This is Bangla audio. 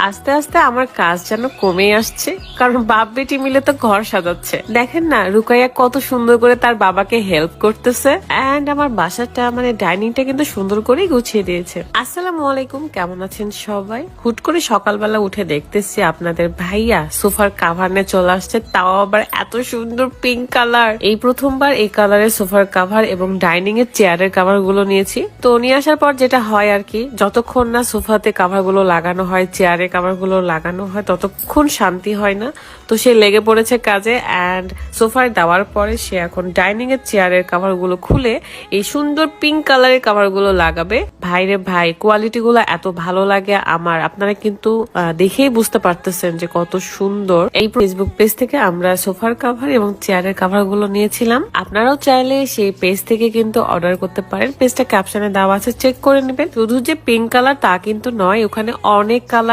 আস্তে আস্তে আমার কাজ যেন কমে আসছে, কারণ বাপ বেটি মিলে তো ঘর সাজাচ্ছে। দেখেন না রুকাইয়া কত সুন্দর করে তার বাবাকে হেল্প করতেছে। এন্ড আমার বাসাটা মানে ডাইনিংটা কিন্তু সুন্দর করেই গুছিয়ে দিয়েছে। আসসালামু আলাইকুম, কেমন আছেন সবাই? হুট করে সকালবেলা উঠে দেখতেছি আপনাদের ভাইয়া সোফার কাভার নিয়ে চলে আসছে, তাও আবার এত সুন্দর পিঙ্ক কালার। এই প্রথমবার এই কালারের সোফার কাভার এবং ডাইনিং এর চেয়ারের কাভার গুলো নিয়েছি। তো নিয়ে আসার পর যেটা হয় আর কি, যতক্ষণ না সোফাতে কাভার গুলো লাগানো হয়, চেয়ারে কাভার গুলো লাগানো হয়, ততক্ষণ শান্তি হয় না। তো সে লেগে পড়েছে কাজে। এন্ড সোফায় দেওয়ার পরে সে এখন ডাইনিং এর চেয়ারের কাভার গুলো খুলে এই সুন্দর পিঙ্ক কালারের কাভার গুলো লাগাবে। ভাইরে ভাই, কোয়ালিটি গুলো এত ভালো লাগে আমার, আপনারা কিন্তু দেখেই বুঝতে পারতেছেন যে কত সুন্দর। এই ফেসবুক পেজ থেকে আমরা সোফার কাভার এবং চেয়ারের কাভার গুলো নিয়েছিলাম। আপনারাও চাইলে সেই পেজ থেকে কিন্তু অর্ডার করতে পারেন। পেজটা ক্যাপশনে দেওয়া আছে, চেক করে নেবেন। শুধু যে পিঙ্ক কালার তা কিন্তু নয়, ওখানে অনেক কালার